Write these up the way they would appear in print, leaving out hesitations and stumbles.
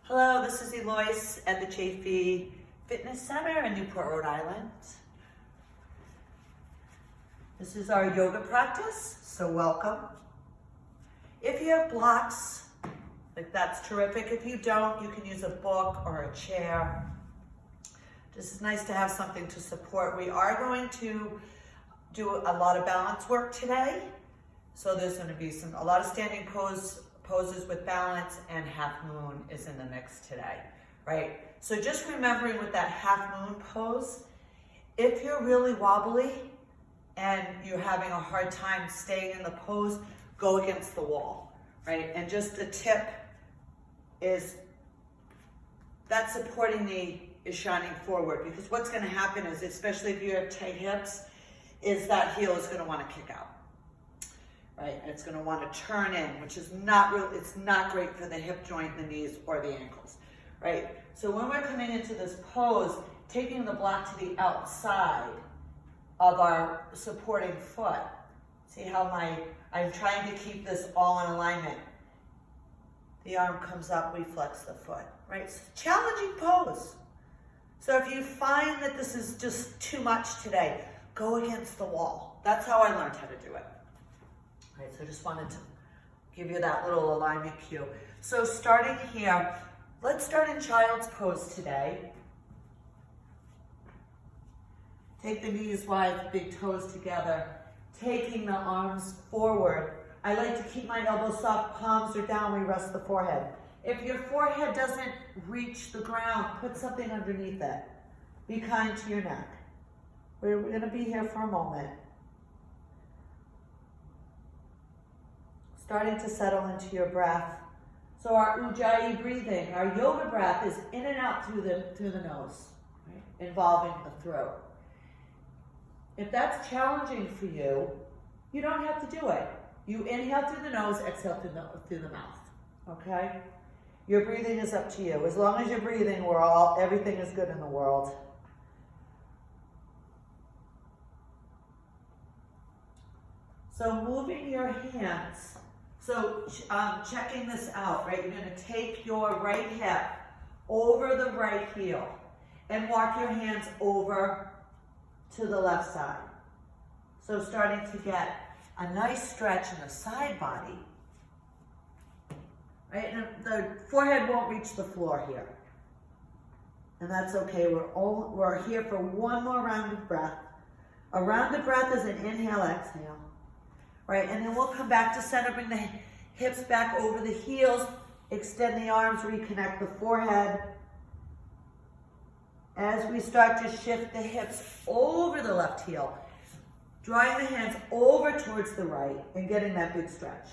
Hello, this is Eloise at the Chafee Fitness Center in Newport, Rhode Island. This is our yoga practice, so welcome. If you have blocks, that's terrific. If you don't, you can use a book or a chair. This is nice to have something to support. We are going to do a lot of balance work today. So there's going to be a lot of standing poses with balance, and half moon is in the mix today, right? So just remembering with that half moon pose, if you're really wobbly and you're having a hard time staying in the pose, go against the wall, right? And just a tip is that supporting knee is shining forward, because what's going to happen is, especially if you have tight hips, is that heel is going to want to kick out. Right, and it's going to want to turn in, which is not real. It's not great for the hip joint, the knees, or the ankles, right? So when we're coming into this pose, taking the block to the outside of our supporting foot. See how I'm trying to keep this all in alignment. The arm comes up, we flex the foot, right? It's a challenging pose. So if you find that this is just too much today, go against the wall. That's how I learned how to do it. Right, so I just wanted to give you that little alignment cue. So starting here, let's start in child's pose today. Take the knees wide, big toes together, taking the arms forward. I like to keep my elbows soft, palms are down, we rest the forehead. If your forehead doesn't reach the ground, put something underneath it. Be kind to your neck. We're going to be here for a moment. Starting to settle into your breath. So our Ujjayi breathing, our yoga breath, is in and out through the nose, right? Involving the throat. If that's challenging for you, you don't have to do it. You inhale through the nose, exhale through the mouth, okay? Your breathing is up to you. As long as you're breathing, everything is good in the world. So moving your hands. So checking this out, right? You're going to take your right hip over the right heel and walk your hands over to the left side. So starting to get a nice stretch in the side body, right? And the forehead won't reach the floor here. And that's okay. We're here for one more round of breath. A round of breath is an inhale, exhale. Right, and then we'll come back to center, bring the hips back over the heels, extend the arms, reconnect the forehead. As we start to shift the hips over the left heel, drawing the hands over towards the right and getting that big stretch.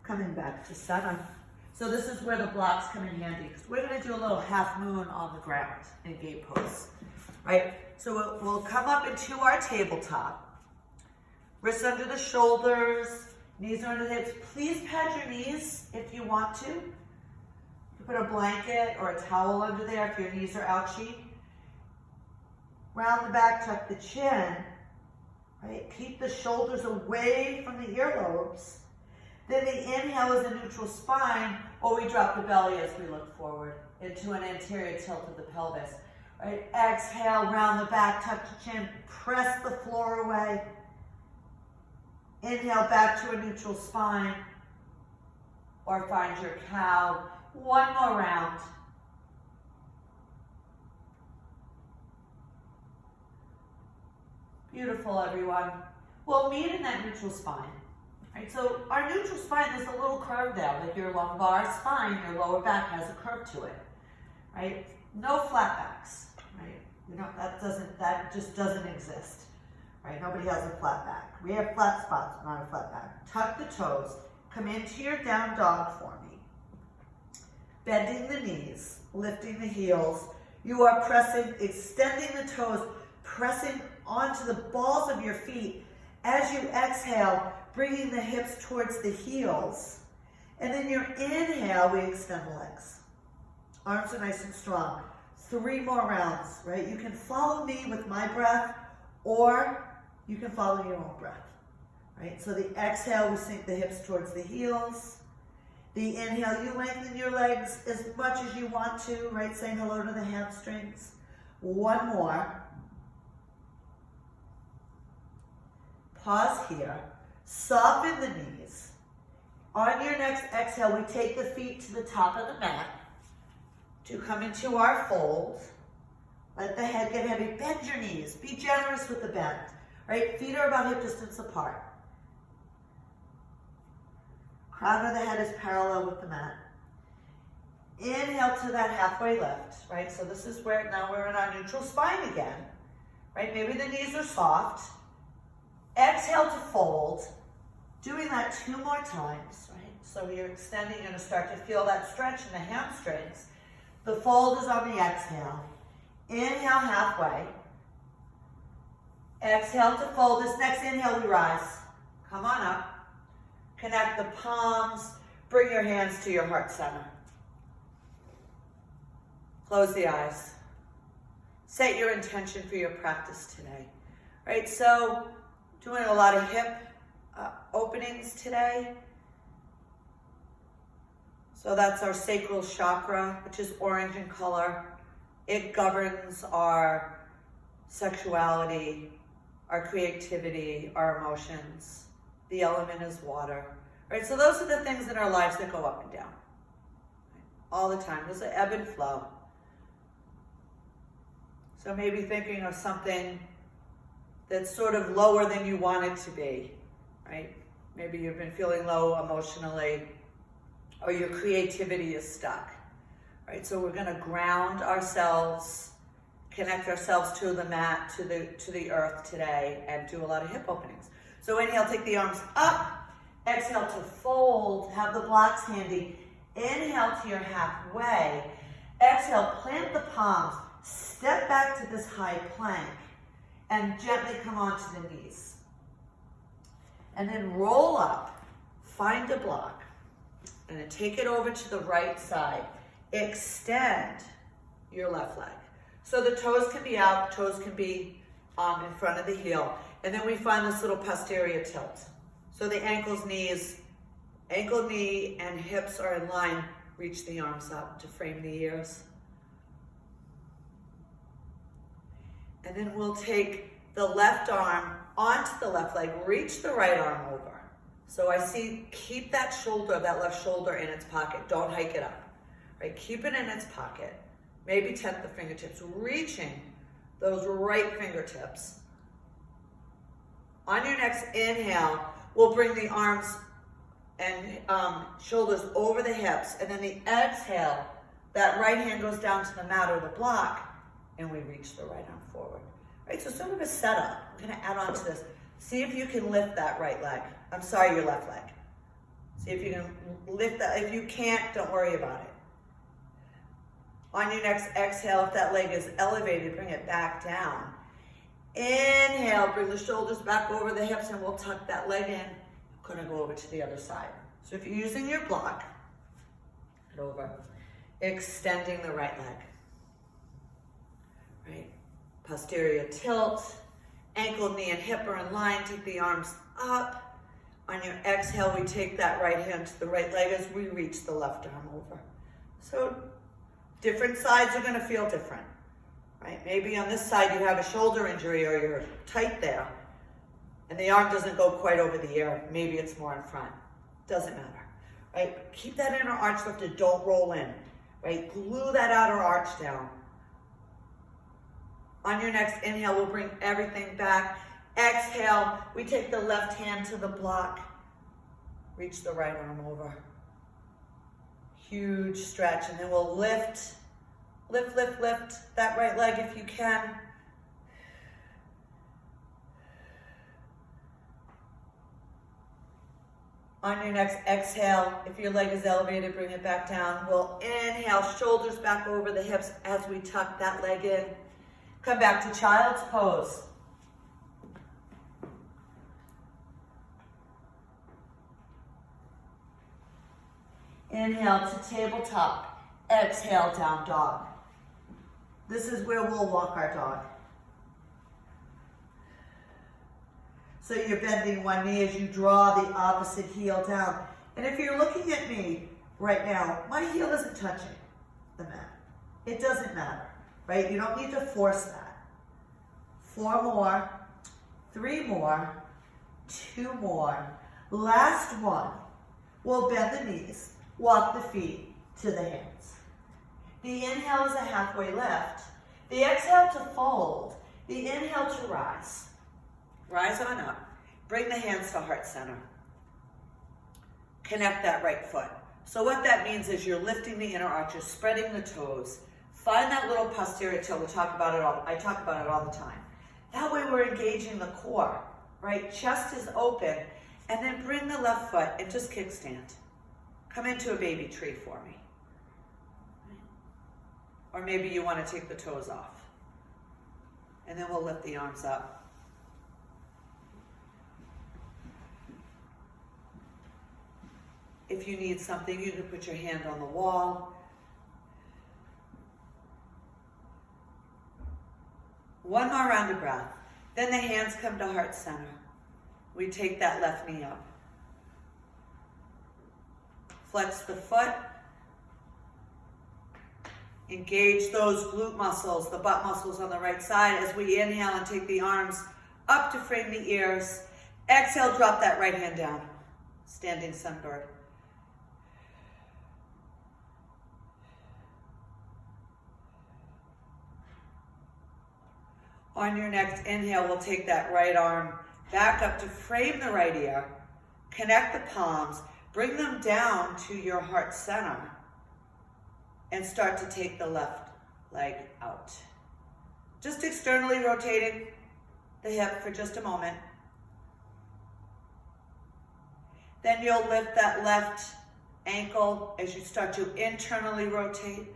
Coming back to center. So this is where the blocks come in handy, because we're going to do a little half moon on the ground in gate pose, right? So we'll come up into our tabletop. Wrists under the shoulders, knees under the hips. Please pad your knees if you want to. You put a blanket or a towel under there if your knees are ouchy. Round the back, tuck the chin, right? Keep the shoulders away from the earlobes. Then the inhale is a neutral spine, or we drop the belly as we look forward into an anterior tilt of the pelvis. Right? Exhale, round the back, tuck the chin, press the floor away. Inhale back to a neutral spine, or find your cow. One more round. Beautiful, everyone. We'll meet in that neutral spine. Right, so our neutral spine is a little curve there, like your lumbar spine, your lower back has a curve to it, right? No flat backs, right? That just doesn't exist, right? Nobody has a flat back. We have flat spots, not a flat back. Tuck the toes, come into your down dog for me. Bending the knees, lifting the heels. You are pressing, extending the toes, pressing onto the balls of your feet. As you exhale, bringing the hips towards the heels. And then your inhale, we extend the legs. Arms are nice and strong. 3 more rounds, right? You can follow me with my breath, or you can follow your own breath, right? So the exhale, we sink the hips towards the heels. The inhale, you lengthen your legs as much as you want to, right? Saying hello to the hamstrings. 1 more. Pause here. Soften the knees. On your next exhale, we take the feet to the top of the mat to come into our fold. Let the head get heavy. Bend your knees. Be generous with the bend. Right? Feet are about hip distance apart. Crown of the head is parallel with the mat. Inhale to that halfway lift, right? So this is where now we're in our neutral spine again, right? Maybe the knees are soft. Exhale to fold. Doing that 2 more times, right? So you're extending, you're gonna start to feel that stretch in the hamstrings. The fold is on the exhale. Inhale halfway. Exhale to fold. This next inhale, we rise. Come on up. Connect the palms. Bring your hands to your heart center. Close the eyes. Set your intention for your practice today. Right, so doing a lot of hip openings today. So that's our sacral chakra, which is orange in color. It governs our sexuality, our creativity, our emotions. The element is water. Right, so those are the things in our lives that go up and down. All the time, there's an ebb and flow. So maybe thinking of something that's sort of lower than you want it to be, right? Maybe you've been feeling low emotionally, or your creativity is stuck, right? So we're gonna ground ourselves, connect ourselves to the mat, to the earth today, and do a lot of hip openings. So inhale, take the arms up. Exhale to fold, have the blocks handy. Inhale to your halfway. Exhale, plant the palms. Step back to this high plank and gently come onto the knees. And then roll up, find a block, and then take it over to the right side. Extend your left leg. So the toes can be out, toes can be in front of the heel. And then we find this little posterior tilt. So the ankles, knees, ankle, knee, and hips are in line. Reach the arms up to frame the ears. And then we'll take the left arm onto the left leg, reach the right arm over. So I see, keep that shoulder, that left shoulder in its pocket. Don't hike it up, right? Keep it in its pocket. Maybe tent the fingertips, reaching those right fingertips. On your next inhale, we'll bring the arms and shoulders over the hips, and then the exhale, that right hand goes down to the mat or the block, and we reach the right arm forward. Right, so sort of a setup. I'm gonna add on to this. See if you can lift that right leg. I'm sorry, your left leg. See if you can lift that. If you can't, don't worry about it. On your next exhale, if that leg is elevated, bring it back down. Inhale, bring the shoulders back over the hips, and we'll tuck that leg in. We're gonna go over to the other side. So if you're using your block, head over, extending the right leg. Right, posterior tilt, ankle, knee, and hip are in line. Take the arms up. On your exhale, we take that right hand to the right leg as we reach the left arm over. So different sides are gonna feel different. Right? Maybe on this side you have a shoulder injury or you're tight there and the arm doesn't go quite over the ear. Maybe it's more in front. Doesn't matter. Right? Keep that inner arch lifted. Don't roll in. Right? Glue that outer arch down. On your next inhale, we'll bring everything back. Exhale, we take the left hand to the block. Reach the right arm over. Huge stretch, and then we'll lift. Lift, lift, lift that right leg if you can. On your next exhale, if your leg is elevated, bring it back down. We'll inhale, shoulders back over the hips as we tuck that leg in. Come back to child's pose. Inhale to tabletop. Exhale, down dog. This is where we'll walk our dog. So you're bending one knee as you draw the opposite heel down. And if you're looking at me right now, my heel isn't touching the mat. It doesn't matter, right? You don't need to force that. 4 more, 3 more, 2 more. Last one. We'll bend the knees, walk the feet to the hands. The inhale is a halfway lift. The exhale to fold. The inhale to rise. Rise on up. Bring the hands to heart center. Connect that right foot. So what that means is you're lifting the inner arch, you're spreading the toes. Find that little posterior tilt. I talk about it all the time. That way we're engaging the core, right? Chest is open. And then bring the left foot and just kickstand. Come into a baby tree for me. Or maybe you want to take the toes off. And then we'll lift the arms up. If you need something, you can put your hand on the wall. One more round of breath. Then the hands come to heart center. We take that left knee up. Flex the foot. Engage those glute muscles, the butt muscles on the right side as we inhale and take the arms up to frame the ears. Exhale, drop that right hand down. Standing sunbird. On your next inhale, we'll take that right arm back up to frame the right ear. Connect the palms. Bring them down to your heart center. And start to take the left leg out. Just externally rotating the hip for just a moment. Then you'll lift that left ankle as you start to internally rotate.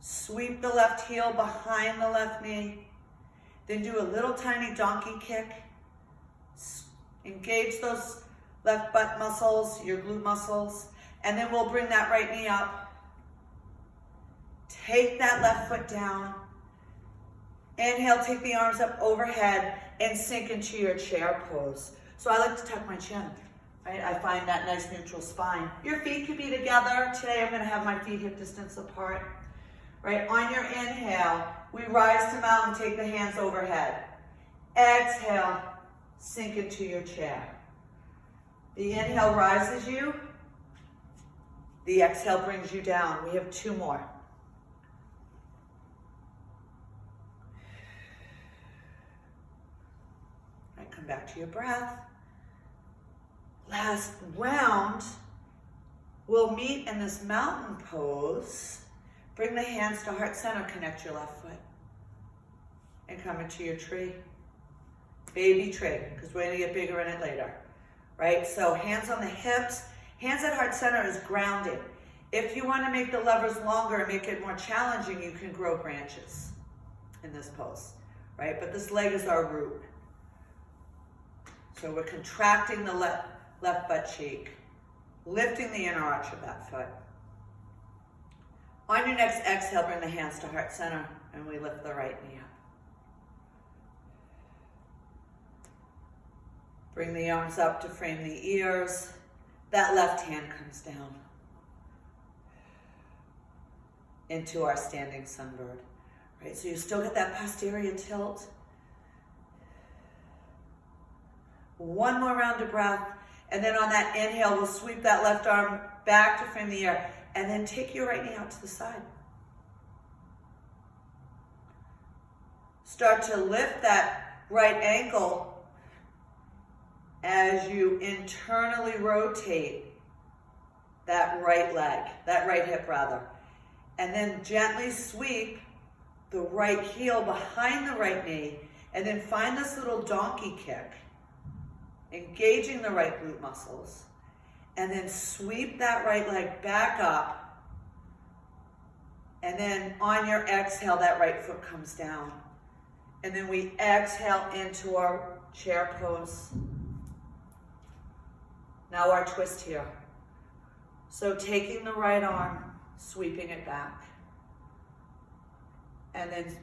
Sweep the left heel behind the left knee. Then do a little tiny donkey kick. Engage those left butt muscles, your glute muscles. And then we'll bring that right knee up. Take that left foot down. Inhale, take the arms up overhead and sink into your chair pose. So I like to tuck my chin, right? I find that nice neutral spine. Your feet could be together. Today I'm gonna have my feet hip distance apart, right? On your inhale, we rise to mountain, take the hands overhead. Exhale, sink into your chair. The inhale rises you. The exhale brings you down. We have 2 more. Right, come back to your breath. Last round, we'll meet in this mountain pose. Bring the hands to heart center, connect your left foot. And come into your tree. Baby tree, because we're gonna get bigger in it later. Right, so hands on the hips. Hands at heart center is grounded. If you want to make the levers longer and make it more challenging, you can grow branches in this pose, right? But this leg is our root. So we're contracting the left butt cheek, lifting the inner arch of that foot. On your next exhale, bring the hands to heart center, and we lift the right knee up. Bring the arms up to frame the ears. That left hand comes down into our standing sunbird, right? So you still get that posterior tilt. One more round of breath, and then on that inhale, we'll sweep that left arm back to frame the air, and then take your right knee out to the side. Start to lift that right ankle as you internally rotate that right leg, that right hip rather. And then gently sweep the right heel behind the right knee, and then find this little donkey kick, engaging the right glute muscles, and then sweep that right leg back up, and then on your exhale, that right foot comes down. And then we exhale into our chair pose. Now our twist here. So taking the right arm, sweeping it back, and then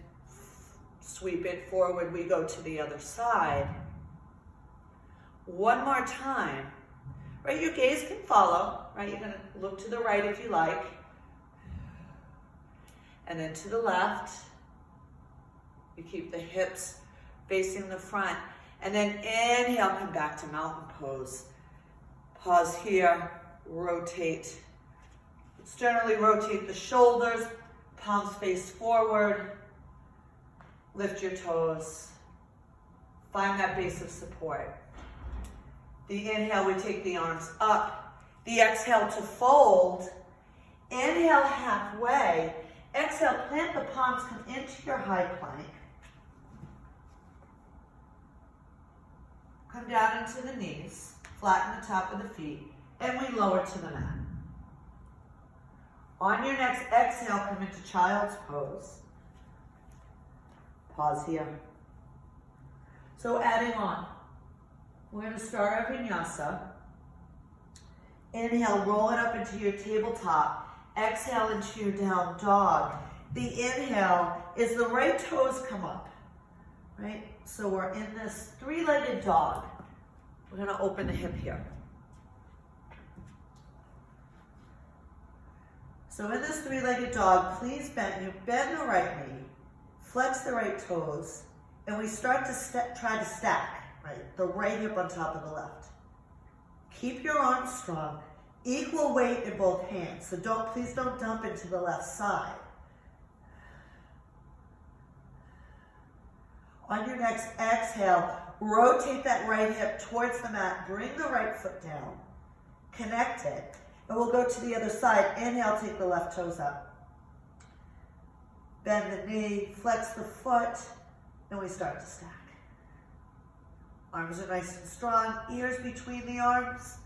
sweep it forward. We go to the other side. One more time, right? Your gaze can follow, right? You're gonna look to the right if you like, and then to the left. You keep the hips facing the front, and then inhale, come back to mountain pose. Pause here, rotate. Externally rotate the shoulders, palms face forward. Lift your toes. Find that base of support. The inhale, we take the arms up. The exhale to fold. Inhale halfway. Exhale, plant the palms, come into your high plank. Come down into the knees, flatten the top of the feet, and we lower to the mat. On your next exhale, come into child's pose. Pause here. So adding on, we're going to start our vinyasa. Inhale, roll it up into your tabletop. Exhale into your down dog. The inhale is the right toes come up, right? So we're in this three-legged dog. We're going to open the hip here. So in this three-legged dog, please bend the right knee, flex the right toes, and we start to try to stack, right? The right hip on top of the left. Keep your arms strong, equal weight in both hands. So please don't dump into the left side. On your next exhale, rotate that right hip towards the mat, bring the right foot down, connect it, and we'll go to the other side. Inhale, take the left toes up. Bend the knee, flex the foot, and we start to stack. Arms are nice and strong, ears between the arms.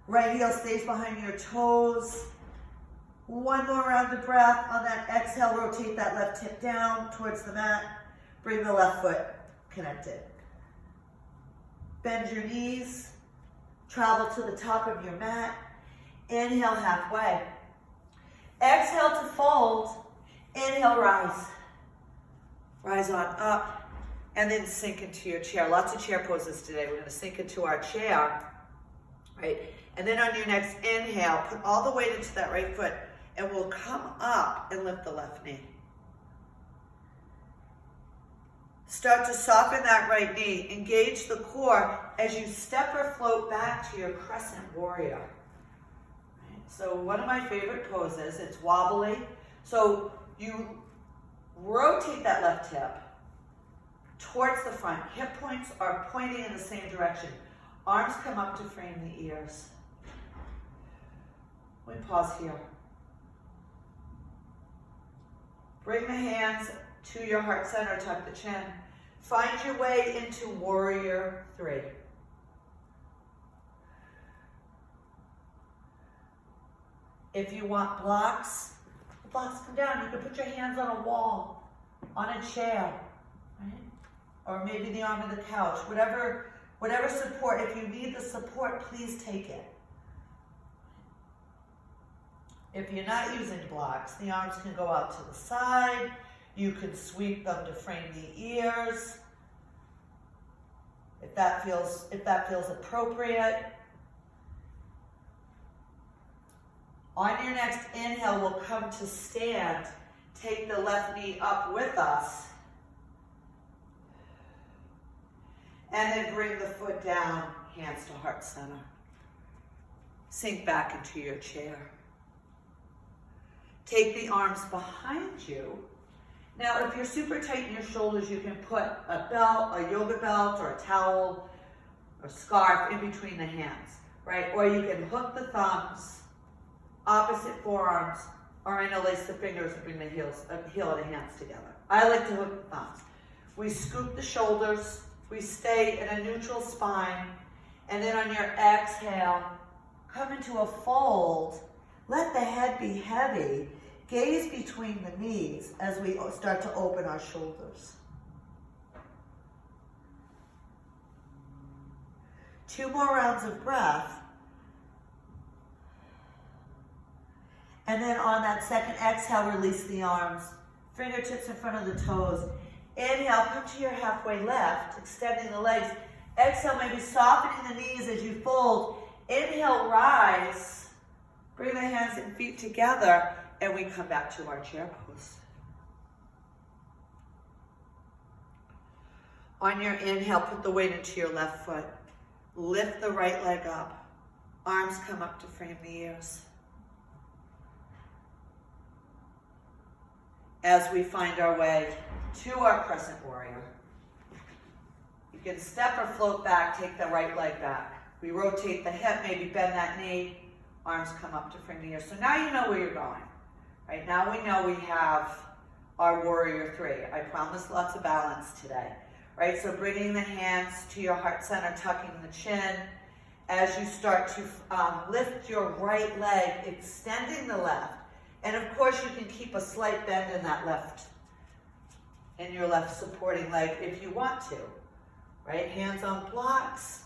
Right heel stays behind your toes. One more round of breath. On that exhale, rotate that left hip down towards the mat. Bring the left foot connected. Bend your knees. Travel to the top of your mat. Inhale halfway. Exhale to fold. Inhale, rise. Rise on up. And then sink into your chair. Lots of chair poses today. We're going to sink into our chair. Right? And then on your next inhale, put all the weight into that right foot. And we'll come up and lift the left knee. Start to soften that right knee. Engage the core as you step or float back to your Crescent Warrior. Right? So one of my favorite poses, it's wobbly. So you rotate that left hip towards the front. Hip points are pointing in the same direction. Arms come up to frame the ears. We pause here. Bring the hands to your heart center, tuck the chin. Find your way into Warrior 3. If you want blocks, the blocks come down. You can put your hands on a wall, on a chair, right? Or maybe the arm of the couch, whatever support. If you need the support, please take it. If you're not using blocks, the arms can go out to the side. You can sweep them to frame the ears. If that feels appropriate. On your next inhale, we'll come to stand. Take the left knee up with us. And then bring the foot down, hands to heart center. Sink back into your chair. Take the arms behind you. Now, if you're super tight in your shoulders, you can put a belt, a yoga belt, or a towel, or scarf in between the hands, right? Or you can hook the thumbs, opposite forearms, or interlace the fingers and bring the heel of the hands together. I like to hook the thumbs. We scoop the shoulders. We stay in a neutral spine. And then on your exhale, come into a fold. Let the head be heavy. Gaze between the knees as we start to open our shoulders. 2 more rounds of breath. And then on that second exhale, release the arms. Fingertips in front of the toes. Inhale, come to your halfway left, extending the legs. Exhale, maybe softening the knees as you fold. Inhale, rise. Bring the hands and feet together, and we come back to our chair pose. On your inhale, put the weight into your left foot. Lift the right leg up. Arms come up to frame the ears. As we find our way to our Crescent Warrior, you can step or float back, take the right leg back. We rotate the hip, maybe bend that knee, arms come up to frame the ears. So now you know where you're going. Right now we know we have our Warrior 3. I promise lots of balance today. Right, so bringing the hands to your heart center, tucking the chin. As you start to lift your right leg, extending the left. And of course you can keep a slight bend in that left, in your left supporting leg if you want to. Right, hands on blocks.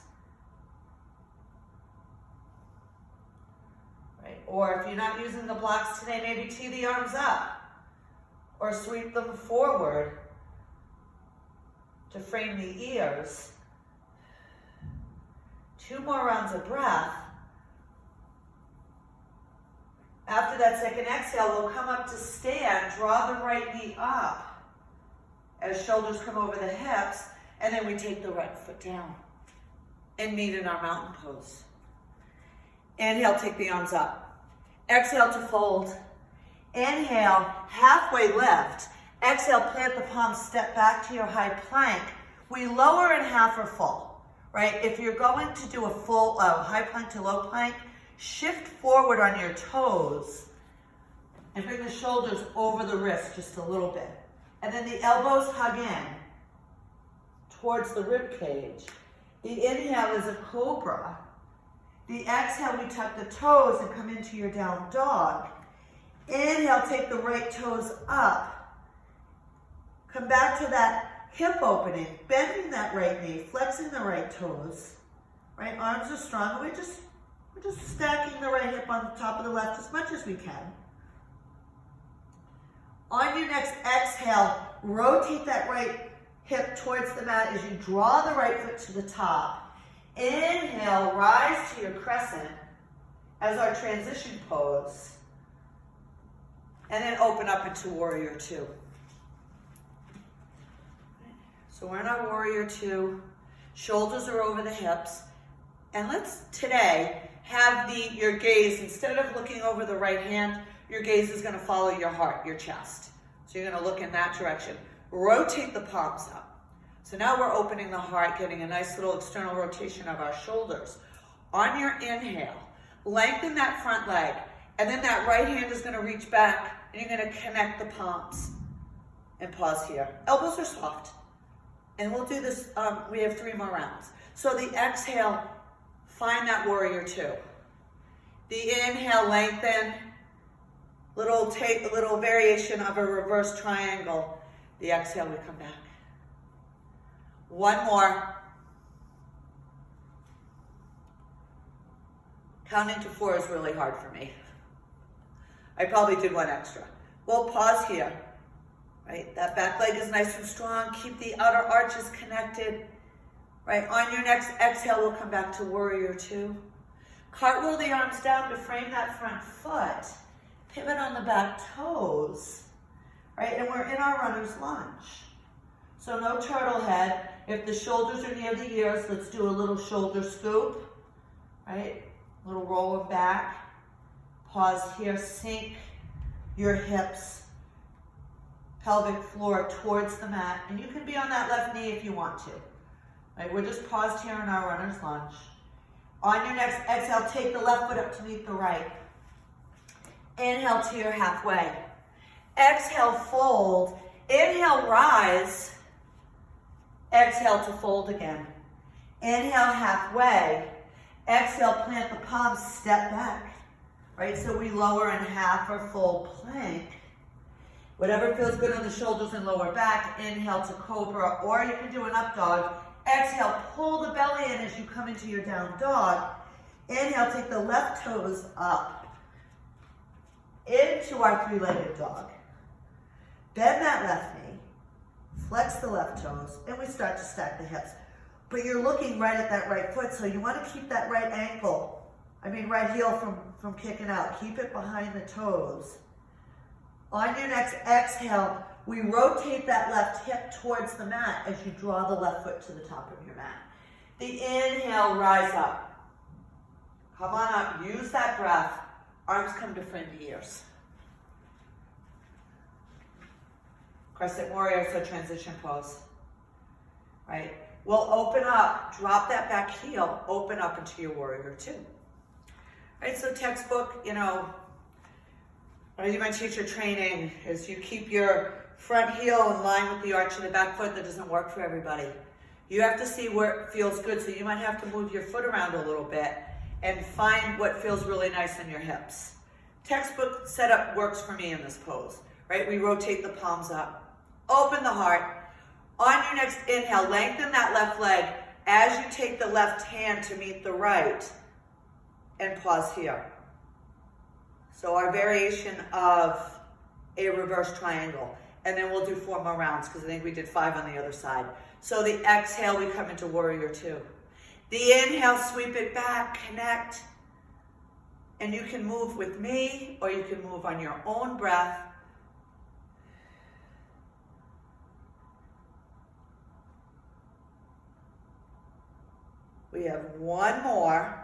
Right, or if you're not using the blocks today, maybe tee the arms up or sweep them forward to frame the ears. 2 more rounds of breath. After that second exhale, we'll come up to stand, draw the right knee up as shoulders come over the hips, and then we take the right foot down and meet in our mountain pose. Inhale, take the arms up. Exhale to fold. Inhale, halfway lift. Exhale, plant the palms, step back to your high plank. We lower in half or full, right? If you're going to do a full high plank to low plank, shift forward on your toes and bring the shoulders over the wrist just a little bit. And then the elbows hug in towards the rib cage. The inhale is a cobra. The exhale, we tuck the toes and come into your down dog. Inhale, take the right toes up. Come back to that hip opening, bending that right knee, flexing the right toes. Right, arms are strong. We're just stacking the right hip on the top of the left as much as we can. On your next exhale, rotate that right hip towards the mat as you draw the right foot to the top. Inhale, rise to your crescent as our transition pose. And then open up into Warrior 2. So we're in our Warrior 2. Shoulders are over the hips. And let's today have your gaze, instead of looking over the right hand, your gaze is going to follow your heart, your chest. So you're going to look in that direction. Rotate the palms up. So now we're opening the heart, getting a nice little external rotation of our shoulders. On your inhale, lengthen that front leg. And then that right hand is going to reach back, and you're going to connect the palms. And pause here. Elbows are soft. And we'll do this, we have 3 more rounds. So the exhale, find that Warrior 2. The inhale, lengthen. Take a little variation of a reverse triangle. The exhale, we come back. 1 more. Counting to 4 is really hard for me. I probably did 1 extra. We'll pause here. Right, that back leg is nice and strong. Keep the outer arches connected. Right, on your next exhale, we'll come back to Warrior 2. Cartwheel the arms down to frame that front foot. Pivot on the back toes. Right, and we're in our runner's lunge. So no turtle head. If the shoulders are near the ears, let's do a little shoulder scoop. Right, little roll them back. Pause here, sink your hips, pelvic floor towards the mat. And you can be on that left knee if you want to. Right, we're just paused here in our runner's lunge. On your next exhale, take the left foot up to meet the right. Inhale to your halfway. Exhale, fold. Inhale, rise. Exhale to fold again. Inhale, halfway. Exhale, plant the palms, step back. Right, so we lower in half or full plank. Whatever feels good on the shoulders and lower back. Inhale to cobra, or you can do an up dog. Exhale, pull the belly in as you come into your down dog. Inhale, take the left toes up. into our three-legged dog. Bend that left knee, flex the left toes, and we start to stack the hips. But you're looking right at that right foot, so you want to keep that right right heel from kicking out. Keep it behind the toes. On your next exhale, we rotate that left hip towards the mat as you draw the left foot to the top of your mat. The inhale, rise up. Come on up, use that breath. Arms come to friend ears. Crescent Warrior, so transition pose. Right? We'll open up, drop that back heel, open up into your Warrior Two. Right, so textbook, when I do my teacher training, is you keep your front heel in line with the arch of the back foot. That doesn't work for everybody. You have to see where it feels good, so you might have to move your foot around a little bit and find what feels really nice in your hips. Textbook setup works for me in this pose, right? We rotate the palms up, open the heart. On your next inhale, lengthen that left leg as you take the left hand to meet the right, and pause here. So our variation of a reverse triangle. And then we'll do 4 more rounds because I think we did 5 on the other side. So the exhale, we come into Warrior Two. The inhale, sweep it back, connect. And you can move with me or you can move on your own breath. We have 1 more.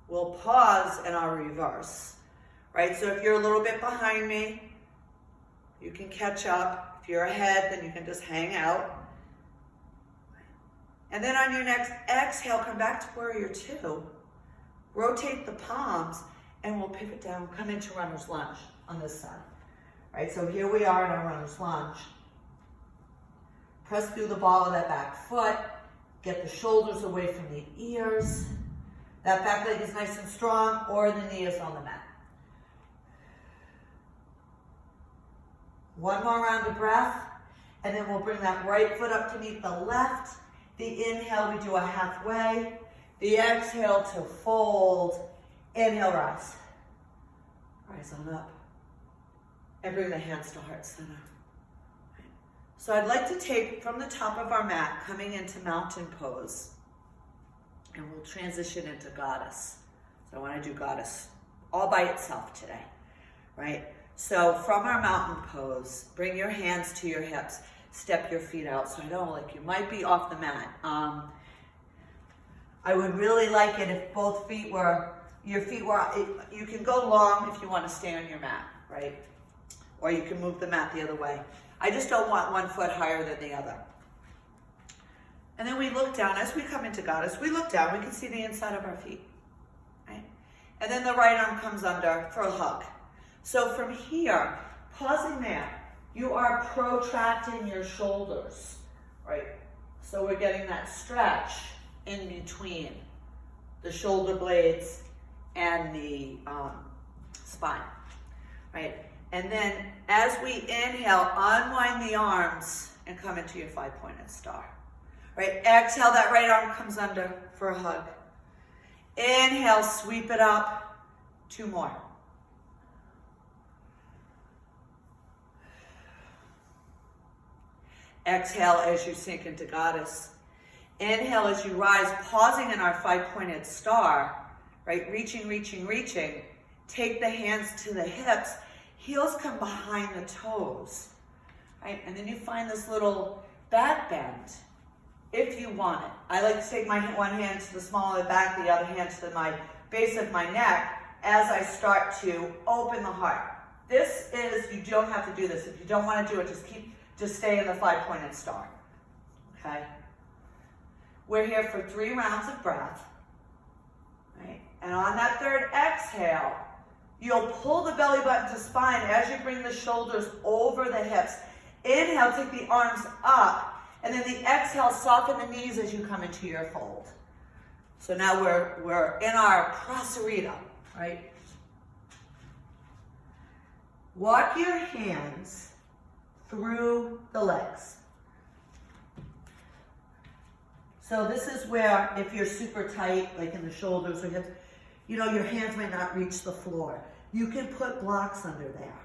We'll pause and I'll reverse. Right, so if you're a little bit behind me, you can catch up. If you're ahead, then you can just hang out. And then on your next exhale, come back to Warrior Two. Rotate the palms, and we'll pivot down, come into Runner's Lunge on this side. Right, so here we are in our Runner's Lunge. Press through the ball of that back foot. Get the shoulders away from the ears. That back leg is nice and strong, or the knee is on the mat. 1 more round of breath, and then we'll bring that right foot up to meet the left. The inhale, we do a halfway. The exhale to fold. Inhale, rise. Rise on up. And bring the hands to heart center. So I'd like to take from the top of our mat, coming into mountain pose, and we'll transition into Goddess. So I want to do Goddess all by itself today, right? So from our mountain pose, bring your hands to your hips, step your feet out. So I know, you might be off the mat. I would really like it if both feet were, you can go long if you want to stay on your mat, right? Or you can move the mat the other way. I just don't want 1 foot higher than the other. And then we look down, as we come into Goddess, we look down, we can see the inside of our feet, right? And then the right arm comes under for a hug. So from here, pausing there, you are protracting your shoulders, right? So we're getting that stretch in between the shoulder blades and the spine, right? And then as we inhale, unwind the arms and come into your 5-pointed star, right? Exhale, that right arm comes under for a hug. Inhale, sweep it up. 2 more. Exhale as you sink into Goddess. Inhale as you rise, pausing in our 5-pointed star, right? Reaching, reaching, reaching. Take the hands to the hips. Heels come behind the toes, right? And then you find this little back bend, if you want it. I like to take my one hand to the small of the back, the other hand to my base of my neck as I start to open the heart. This is, you don't have to do this. If you don't want to do it, just stay in the 5-pointed star, okay? We're here for 3 rounds of breath, right? And on that 3rd exhale, you'll pull the belly button to spine as you bring the shoulders over the hips. Inhale, take the arms up, and then the exhale, soften the knees as you come into your fold. So now we're in our prasarita, right? Walk your hands through the legs. So this is where, if you're super tight, like in the shoulders or hips, your hands might not reach the floor. You can put blocks under there,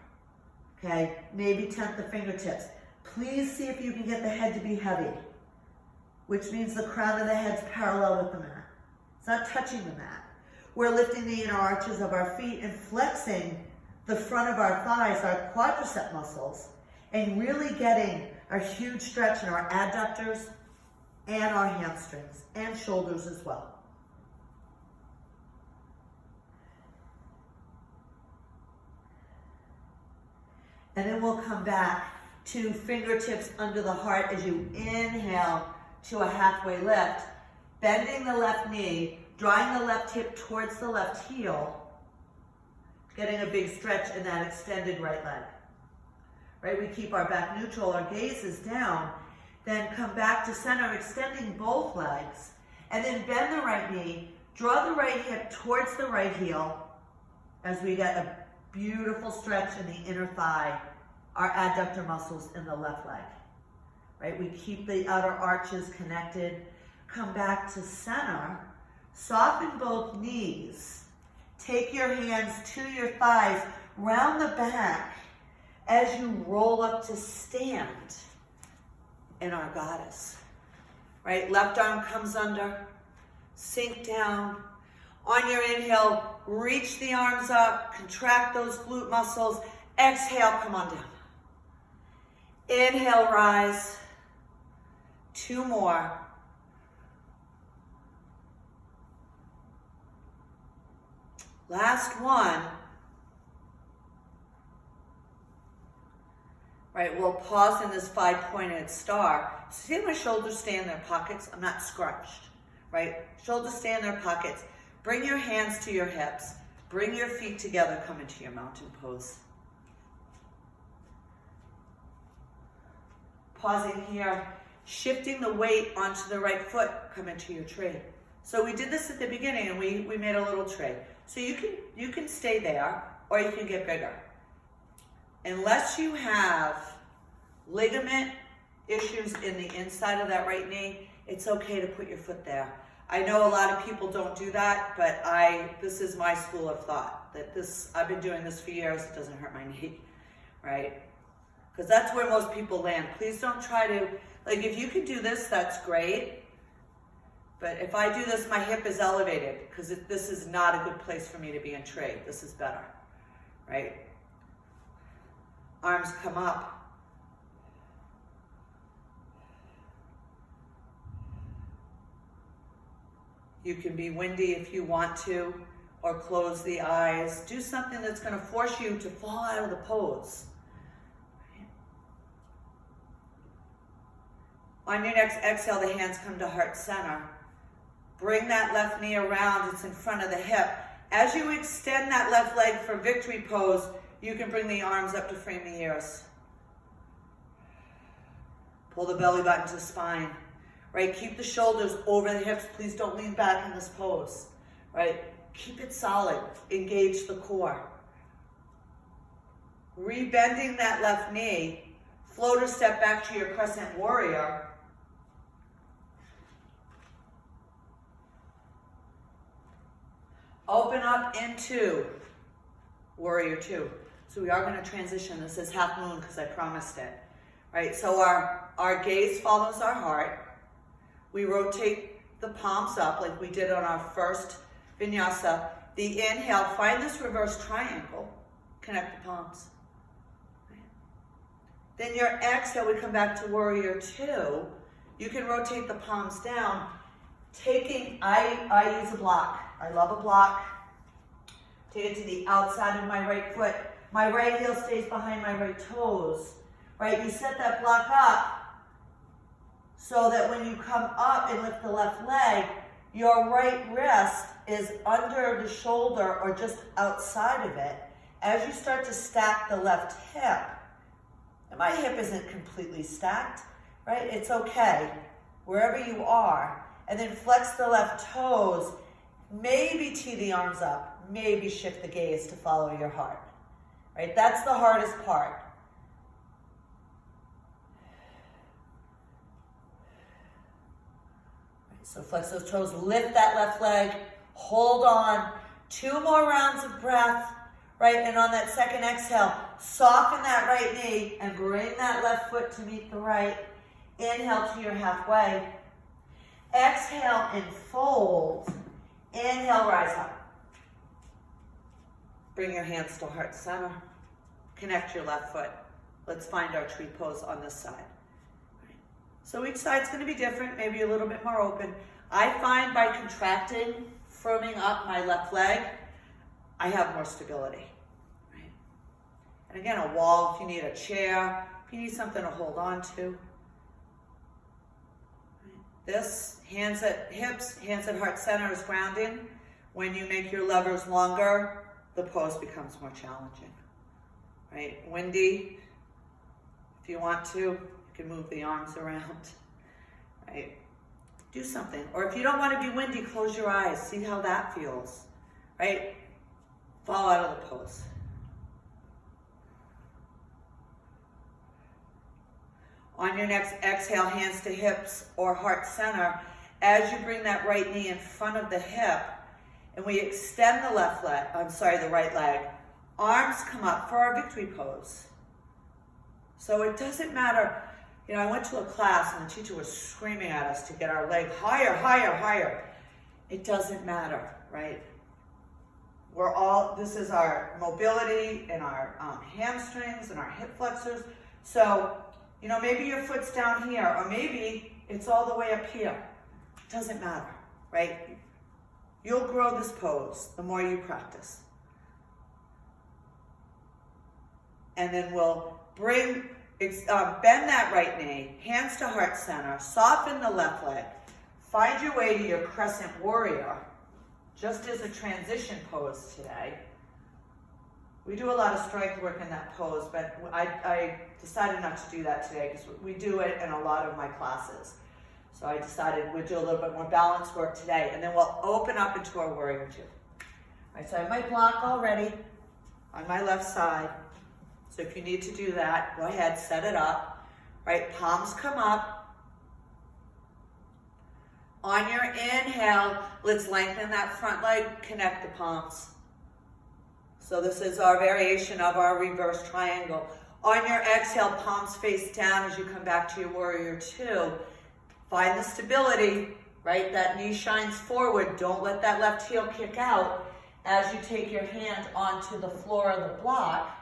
okay? Maybe tent the fingertips. Please see if you can get the head to be heavy, which means the crown of the head's parallel with the mat. It's not touching the mat. We're lifting the inner arches of our feet and flexing the front of our thighs, our quadricep muscles, and really getting a huge stretch in our adductors and our hamstrings and shoulders as well. And then we'll come back to fingertips under the heart as you inhale to a halfway lift, bending the left knee, drawing the left hip towards the left heel, getting a big stretch in that extended right leg. Right, we keep our back neutral, our gaze is down, then come back to center, extending both legs, and then bend the right knee, draw the right hip towards the right heel as we get a beautiful stretch in the inner thigh, our adductor muscles in the left leg. Right, we keep the outer arches connected, come back to center, soften both knees, take your hands to your thighs, round the back as you roll up to stand in our goddess. Right, left arm comes under, sink down. On your inhale, reach the arms up, contract those glute muscles. Exhale, come on down. Inhale, rise. 2 more. Last one. Right, we'll pause in this 5-pointed star. See my shoulders stay in their pockets? I'm not scrunched, right? Shoulders stay in their pockets. Bring your hands to your hips. Bring your feet together, come into your mountain pose. Pausing here, shifting the weight onto the right foot, come into your tree. So we did this at the beginning and we made a little tree. So you can stay there or you can get bigger. Unless you have ligament issues in the inside of that right knee, it's okay to put your foot there. I know a lot of people don't do that, but this is my school of thought, that I've been doing this for years, it doesn't hurt my knee, right? Because that's where most people land. Please don't try to, like if you can do this, that's great. But if I do this, my hip is elevated because this is not a good place for me to be in tree. This is better, right? Arms come up. You can be windy if you want to, or close the eyes. Do something that's going to force you to fall out of the pose. On your next exhale, the hands come to heart center. Bring that left knee around, it's in front of the hip. As you extend that left leg for victory pose, you can bring the arms up to frame the ears. Pull the belly button to spine, right? Keep the shoulders over the hips. Please don't lean back in this pose, right? Keep it solid. Engage the core. Rebending that left knee. Floater step back to your Crescent Warrior. Open up into Warrior 2. So we are going to transition. This is half moon because I promised it. Right? So our gaze follows our heart. We rotate the palms up like we did on our first Vinyasa. The inhale, find this reverse triangle. Connect the palms. Right? Then your exhale, we come back to Warrior 2. You can rotate the palms down. I use a block. I love a block. Take it to the outside of my right foot. My right heel stays behind my right toes. Right? You set that block up so that when you come up and lift the left leg, your right wrist is under the shoulder or just outside of it. As you start to stack the left hip, and my hip isn't completely stacked, right? It's okay, wherever you are. And then flex the left toes, maybe tee the arms up, maybe shift the gaze to follow your heart, right? That's the hardest part. So flex those toes, lift that left leg, hold on. 2 more rounds of breath, right? And on that second exhale, soften that right knee and bring that left foot to meet the right. Inhale to your halfway. Exhale and fold. Inhale, rise up. Bring your hands to heart center. Connect your left foot. Let's find our tree pose on this side. So each side's going to be different, maybe a little bit more open. I find by contracting, firming up my left leg, I have more stability. Right? And again, a wall if you need a chair, if you need something to hold on to. Right? This, hands at hips, hands at heart center is grounding. When you make your levers longer, the pose becomes more challenging. Right? Windy, if you want to, you can move the arms around. Right? Do something. Or if you don't want to be windy, close your eyes. See how that feels. Right? Fall out of the pose. On your next exhale, hands to hips or heart center. As you bring that right knee in front of the hip, and we extend the the right leg, arms come up for our victory pose. So it doesn't matter. You know, I went to a class and the teacher was screaming at us to get our leg higher, higher, higher. It doesn't matter, right? This is our mobility and our hamstrings and our hip flexors. So, you know, maybe your foot's down here, or maybe it's all the way up here. It doesn't matter, right? You'll grow this pose the more you practice. And then we'll bend that right knee, hands to heart center, soften the left leg. Find your way to your Crescent Warrior, just as a transition pose today. We do a lot of strength work in that pose, but I decided not to do that today because we do it in a lot of my classes. So I decided we'd do a little bit more balance work today, and then we'll open up into our Warrior Two. All right, so I have my block already on my left side. So if you need to do that, go ahead, set it up. Right, palms come up. On your inhale, let's lengthen that front leg, connect the palms. So this is our variation of our reverse triangle. On your exhale, palms face down as you come back to your Warrior Two. Find the stability, right? That knee shines forward. Don't let that left heel kick out as you take your hand onto the floor of the block,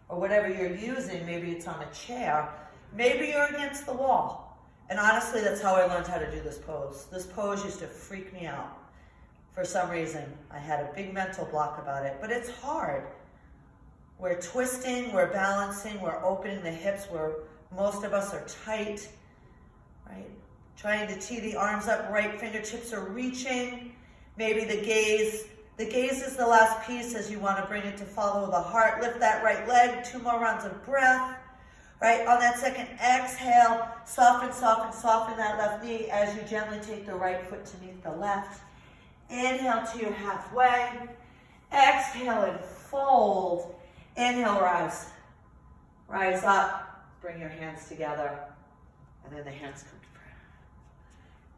or whatever you're using. Maybe it's on a chair. Maybe you're against the wall. And honestly, that's how I learned how to do this pose. This pose used to freak me out. For some reason, I had a big mental block about it, but it's hard. We're twisting, we're balancing, we're opening the hips where most of us are tight, right? Trying to tee the arms up, right fingertips are reaching. Maybe the gaze is the last piece as you want to bring it to follow the heart. Lift that right leg, 2 more rounds of breath. Right, on that second exhale, soften, soften, soften that left knee as you gently take the right foot to meet the left. Inhale to your halfway. Exhale and fold. Inhale, rise. Rise up. Bring your hands together. And then the hands come to prayer.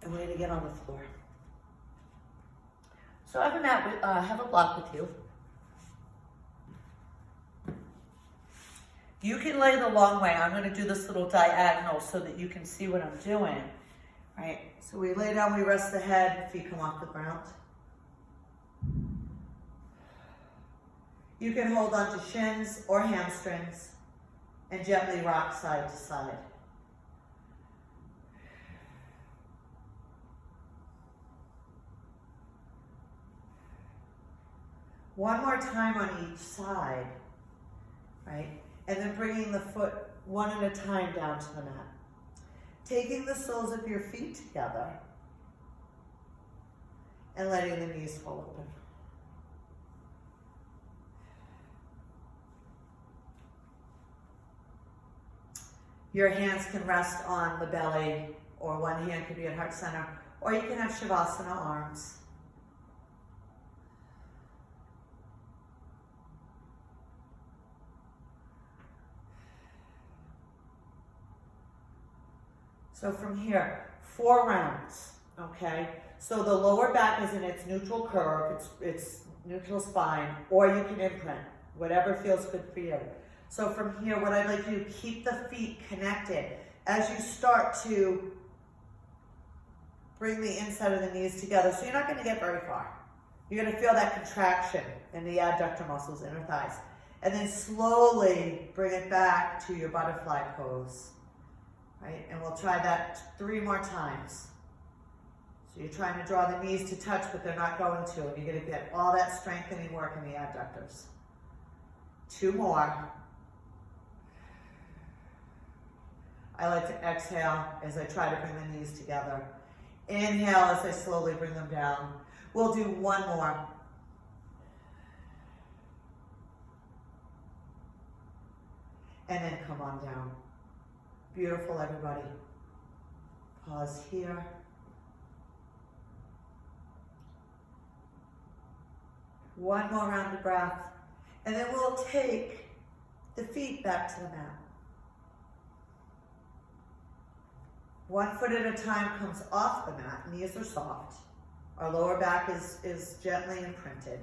And we're going to get on the floor. So I have a block with you. You can lay the long way. I'm going to do this little diagonal so that you can see what I'm doing. Right? So we lay down, we rest the head, feet come off the ground. You can hold on to shins or hamstrings and gently rock side to side. One more time on each side, right? And then bringing the foot one at a time down to the mat. Taking the soles of your feet together and letting the knees fall open. Your hands can rest on the belly, or one hand could be at heart center, or you can have Shavasana arms. So from here, 4 rounds, okay? So the lower back is in its neutral curve, its neutral spine, or you can imprint. whatever feels good for you. So from here, what I'd like to do, keep the feet connected. As you start to bring the inside of the knees together, so you're not gonna get very far. You're gonna feel that contraction in the adductor muscles, inner thighs. And then slowly bring it back to your butterfly pose, right? And we'll try that 3 more times. So you're trying to draw the knees to touch, but they're not going to. And you're gonna get all that strengthening work in the adductors. 2 more. I like to exhale as I try to bring the knees together. Inhale as I slowly bring them down. We'll do 1 more. And then come on down. Beautiful, everybody. Pause here. One more round of breath. And then we'll take the feet back to the mat. 1 foot at a time comes off the mat. Knees are soft. Our lower back is gently imprinted.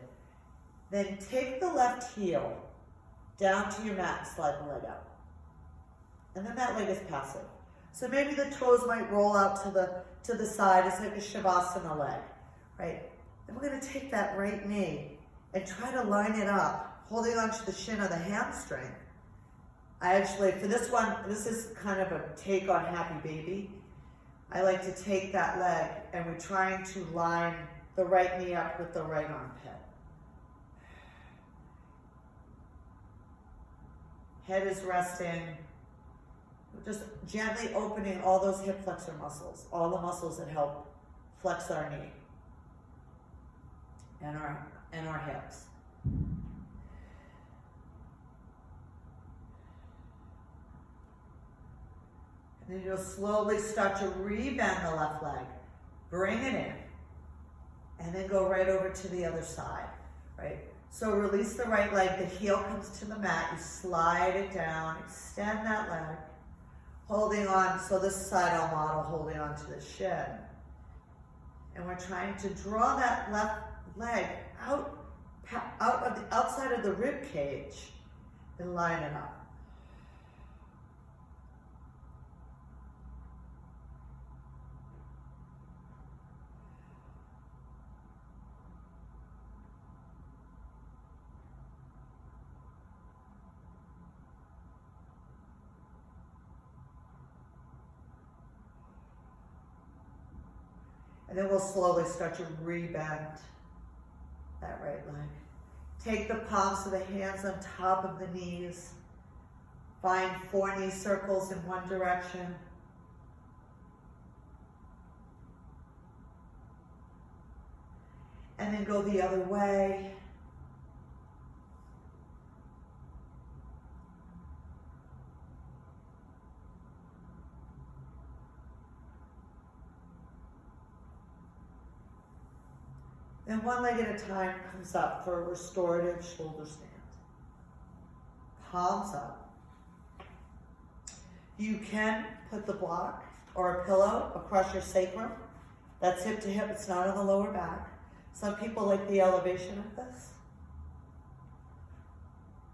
Then take the left heel down to your mat and slide the leg out. And then that leg is passive. So maybe the toes might roll out to the side. It's like a Shavasana leg, right? Then we're gonna take that right knee and try to line it up, holding onto the shin of the hamstring. I actually, for this one, this is kind of a take on Happy Baby. I like to take that leg and we're trying to line the right knee up with the right armpit. Head is resting. We're just gently opening all those hip flexor muscles, all the muscles that help flex our knee and our hips. And then you'll slowly start to rebend the left leg. Bring it in. And then go right over to the other side, right? So release the right leg, the heel comes to the mat, you slide it down, extend that leg, holding on, so this side I'll model, holding on to the shin. And we're trying to draw that left leg outside of the rib cage and line it up. And then we'll slowly start to rebend that right leg. Take the palms of the hands on top of the knees. Find 4 knee circles in one direction. And then go the other way. Then 1 leg at a time comes up for a restorative shoulder stand. Palms up. You can put the block or a pillow across your sacrum. That's hip to hip, it's not on the lower back. Some people like the elevation of this.